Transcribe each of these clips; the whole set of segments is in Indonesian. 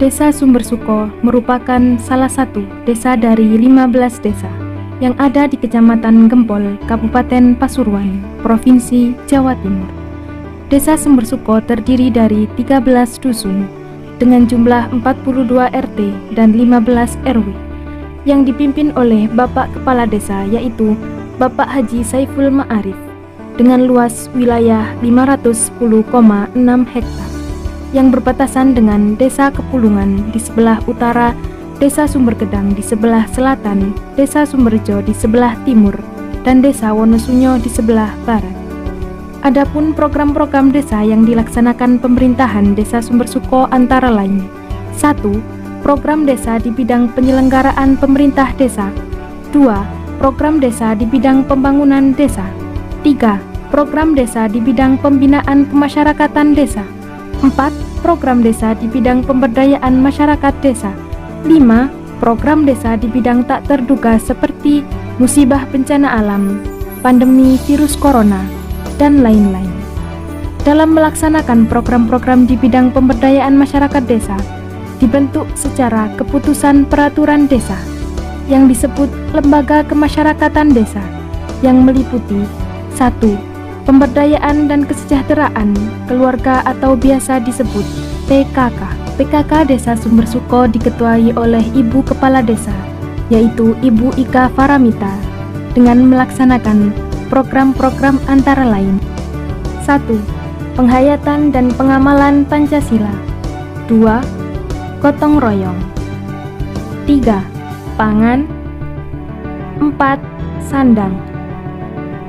Desa Sumbersuko merupakan salah satu desa dari 15 desa yang ada di Kecamatan Gempol, Kabupaten Pasuruan, Provinsi Jawa Timur. Desa Sumbersuko terdiri dari 13 dusun dengan jumlah 42 RT dan 15 RW yang dipimpin oleh Bapak Kepala Desa, yaitu Bapak Haji Saiful Ma'arif, dengan luas wilayah 510,6 hektar yang berbatasan dengan Desa Kepulungan di sebelah utara, Desa Sumbergedang di sebelah selatan, Desa Sumberjo di sebelah timur, dan Desa Wonosunyo di sebelah barat. Adapun program-program desa yang dilaksanakan pemerintahan Desa Sumbersuko antara lain: 1. Program desa di bidang penyelenggaraan pemerintah desa. 2. Program desa di bidang pembangunan desa. 3. Program desa di bidang pembinaan kemasyarakatan desa. 4. Program desa di bidang pemberdayaan masyarakat desa. 5. Program desa di bidang tak terduga seperti musibah bencana alam, pandemi virus corona, dan lain-lain. Dalam melaksanakan program-program di bidang pemberdayaan masyarakat desa, dibentuk secara keputusan peraturan desa yang disebut Lembaga Kemasyarakatan Desa, yang meliputi 1. Pemberdayaan dan kesejahteraan keluarga atau biasa disebut PKK. PKK Desa Sumbersuko diketuai oleh Ibu Kepala Desa, yaitu Ibu Ika Faramita, dengan melaksanakan program-program antara lain: 1. Penghayatan dan pengamalan Pancasila. 2. Gotong royong. 3. Pangan. 4. Sandang.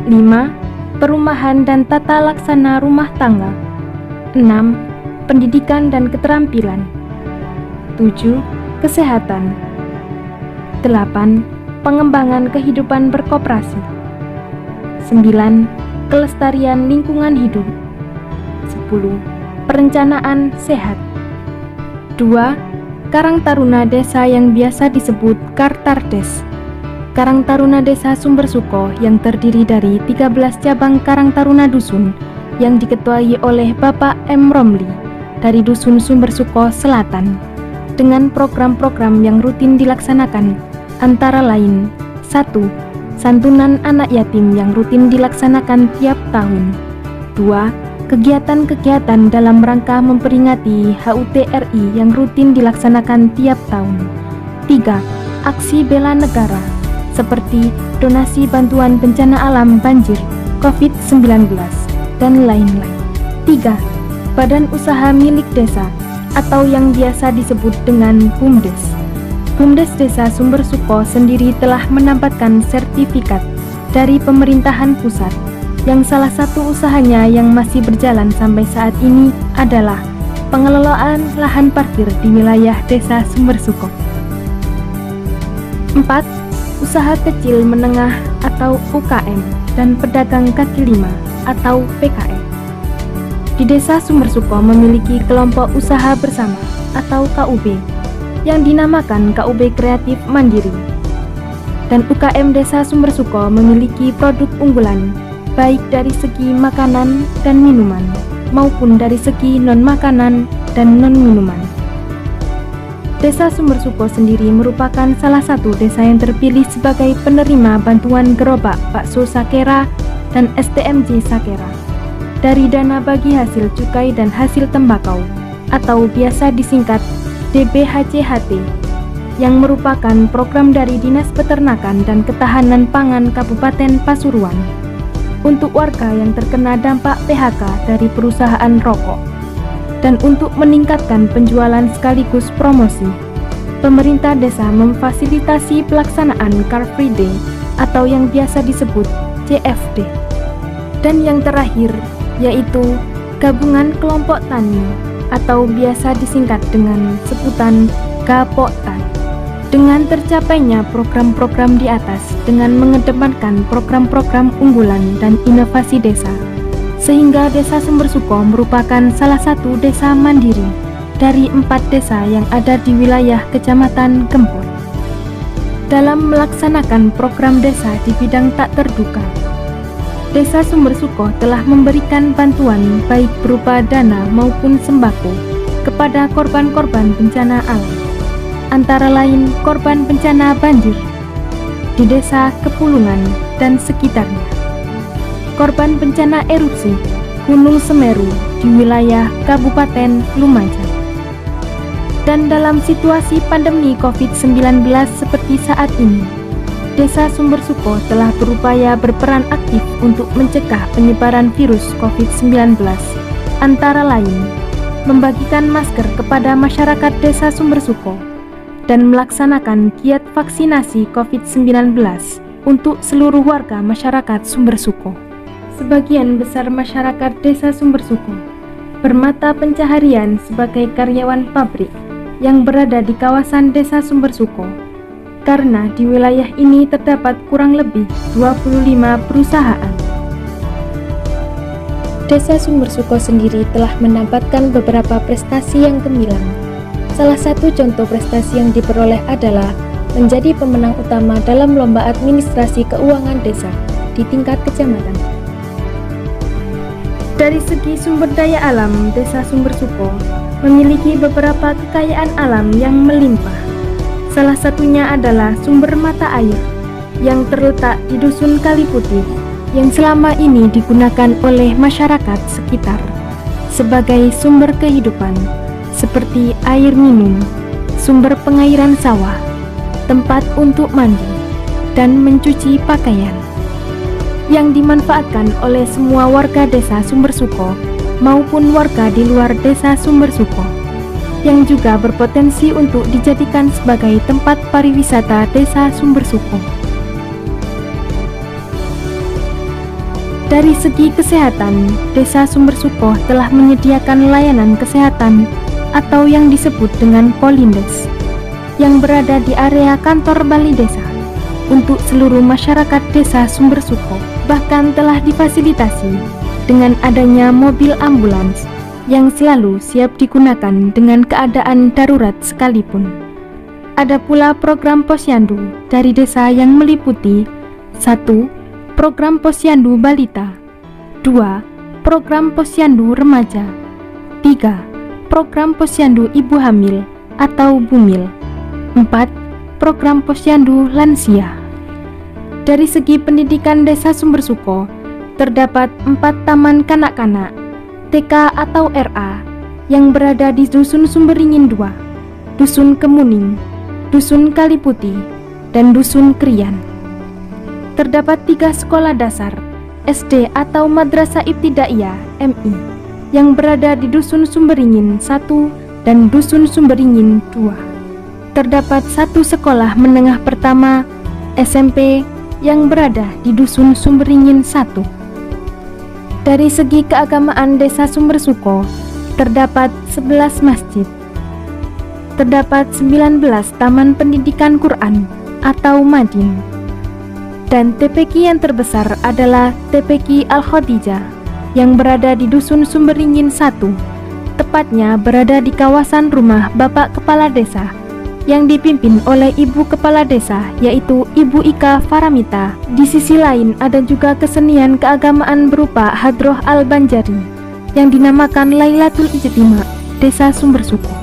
5. Perumahan dan tata laksana rumah tangga. 6. Pendidikan dan keterampilan. 7. Kesehatan. 8. Pengembangan kehidupan berkoperasi. 9. Kelestarian lingkungan hidup. 10. Perencanaan sehat. 2. Karang Taruna Desa yang biasa disebut Kartardes. Karang Taruna Desa Sumbersuko yang terdiri dari 13 cabang Karang Taruna Dusun yang diketuai oleh Bapak M. Romli dari Dusun Sumbersuko Selatan, dengan program-program yang rutin dilaksanakan antara lain: 1. Santunan anak yatim yang rutin dilaksanakan tiap tahun. 2. Kegiatan-kegiatan dalam rangka memperingati HUT RI yang rutin dilaksanakan tiap tahun. 3. Aksi bela negara seperti donasi bantuan bencana alam banjir, COVID-19, dan lain-lain. 3. Badan usaha milik desa atau yang biasa disebut dengan BUMDes. BUMDes Desa Sumbersuko sendiri telah mendapatkan sertifikat dari pemerintahan pusat, yang salah satu usahanya yang masih berjalan sampai saat ini adalah pengelolaan lahan parkir di wilayah Desa Sumbersuko. 4. Usaha kecil menengah atau UKM dan pedagang kaki lima atau PKM. Di Desa Sumbersuko memiliki kelompok usaha bersama atau KUB yang dinamakan KUB Kreatif Mandiri. Dan UKM Desa Sumbersuko memiliki produk unggulan baik dari segi makanan dan minuman maupun dari segi non-makanan dan non-minuman. Desa Sumbersuko sendiri merupakan salah satu desa yang terpilih sebagai penerima bantuan gerobak bakso Sakera dan STMJ Sakera dari dana bagi hasil cukai dan hasil tembakau atau biasa disingkat DBHCHT, yang merupakan program dari Dinas Peternakan dan Ketahanan Pangan Kabupaten Pasuruan untuk warga yang terkena dampak PHK dari perusahaan rokok. Dan untuk meningkatkan penjualan sekaligus promosi, pemerintah desa memfasilitasi pelaksanaan Car Free Day atau yang biasa disebut CFD. Dan yang terakhir yaitu Gabungan Kelompok Tani atau biasa disingkat dengan sebutan GAPOKTAN. Dengan tercapainya program-program di atas dengan mengedepankan program-program unggulan dan inovasi desa, sehingga Desa Sumbersuko merupakan salah satu desa mandiri dari 4 desa yang ada di wilayah Kecamatan Gempol. Dalam melaksanakan program desa di bidang tak terduga, Desa Sumbersuko telah memberikan bantuan baik berupa dana maupun sembako kepada korban-korban bencana alam, antara lain korban bencana banjir di Desa Kepulungan dan sekitarnya, korban bencana erupsi Gunung Semeru di wilayah Kabupaten Lumajang. Dan dalam situasi pandemi COVID-19 seperti saat ini, Desa Sumbersuko telah berupaya berperan aktif untuk mencegah penyebaran virus COVID-19, antara lain membagikan masker kepada masyarakat Desa Sumbersuko dan melaksanakan giat vaksinasi COVID-19 untuk seluruh warga masyarakat Sumbersuko. Sebagian besar masyarakat Desa Sumbersuko bermata pencaharian sebagai karyawan pabrik yang berada di kawasan Desa Sumbersuko, karena di wilayah ini terdapat kurang lebih 25 perusahaan. Desa Sumbersuko sendiri telah mendapatkan beberapa prestasi yang gemilang. Salah satu contoh prestasi yang diperoleh adalah menjadi pemenang utama dalam lomba administrasi keuangan desa di tingkat kecamatan. Dari segi sumber daya alam, Desa Sumbersuko memiliki beberapa kekayaan alam yang melimpah. Salah satunya adalah sumber mata air yang terletak di Dusun Kaliputih yang selama ini digunakan oleh masyarakat sekitar sebagai sumber kehidupan seperti air minum, sumber pengairan sawah, tempat untuk mandi, dan mencuci pakaian yang dimanfaatkan oleh semua warga Desa Sumbersuko maupun warga di luar Desa Sumbersuko, yang juga berpotensi untuk dijadikan sebagai tempat pariwisata Desa Sumbersuko. Dari segi kesehatan, Desa Sumbersuko telah menyediakan layanan kesehatan atau yang disebut dengan Polindes, yang berada di area kantor balai desa untuk seluruh masyarakat Desa Sumbersuko. Bahkan telah difasilitasi dengan adanya mobil ambulans yang selalu siap digunakan dengan keadaan darurat sekalipun. Ada pula program posyandu dari desa yang meliputi 1. Program posyandu balita, 2. Program posyandu remaja, 3. Program posyandu ibu hamil atau bumil, 4. Program posyandu lansia. Dari segi pendidikan Desa Sumbersuko, terdapat 4 taman kanak-kanak TK atau RA yang berada di Dusun Sumberingin 2, Dusun Kemuning, Dusun Kaliputih, dan Dusun Krian. Terdapat 3 sekolah dasar SD atau Madrasah Ibtidaiyah MI yang berada di Dusun Sumberingin 1 dan Dusun Sumberingin 2. Terdapat 1 sekolah menengah pertama SMP yang berada di Dusun Sumberingin 1. Dari segi keagamaan Desa Sumbersuko, terdapat 11 masjid. Terdapat 19 taman pendidikan Quran atau Madin. Dan TPQ yang terbesar adalah TPQ Al-Khadijah yang berada di Dusun Sumberingin 1, tepatnya berada di kawasan rumah Bapak Kepala Desa yang dipimpin oleh Ibu Kepala Desa, yaitu Ibu Ika Faramita. Di sisi lain ada juga kesenian keagamaan berupa Hadroh Al-Banjari yang dinamakan Lailatul Ijtima Desa Sumbersuko.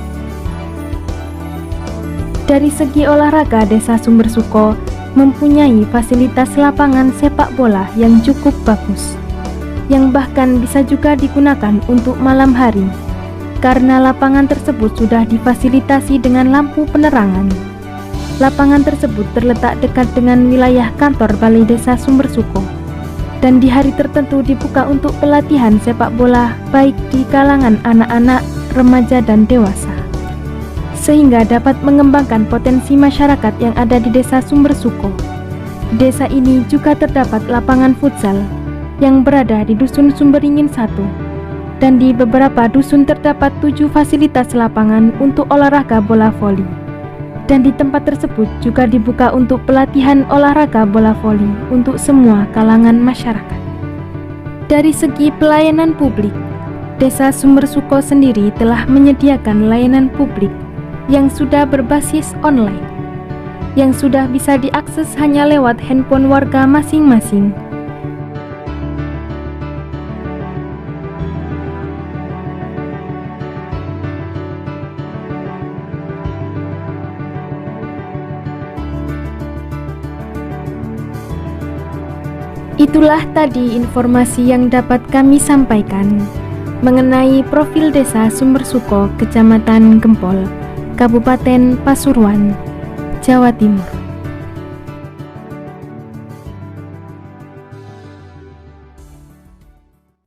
Dari segi olahraga, Desa Sumbersuko mempunyai fasilitas lapangan sepak bola yang cukup bagus, yang bahkan bisa juga digunakan untuk malam hari, karena lapangan tersebut sudah difasilitasi dengan lampu penerangan. Lapangan tersebut terletak dekat dengan wilayah kantor Balai Desa Sumbersuko, dan di hari tertentu dibuka untuk pelatihan sepak bola baik di kalangan anak-anak, remaja, dan dewasa, sehingga dapat mengembangkan potensi masyarakat yang ada di Desa Sumbersuko. Di desa ini juga terdapat lapangan futsal yang berada di Dusun Sumberingin 1, dan di beberapa dusun terdapat 7 fasilitas lapangan untuk olahraga bola voli. Dan di tempat tersebut juga dibuka untuk pelatihan olahraga bola voli untuk semua kalangan masyarakat. Dari segi pelayanan publik, Desa Sumbersuko sendiri telah menyediakan layanan publik yang sudah berbasis online, yang sudah bisa diakses hanya lewat handphone warga masing-masing. Itulah tadi informasi yang dapat kami sampaikan mengenai profil Desa Sumbersuko, Kecamatan Gempol, Kabupaten Pasuruan, Jawa Timur.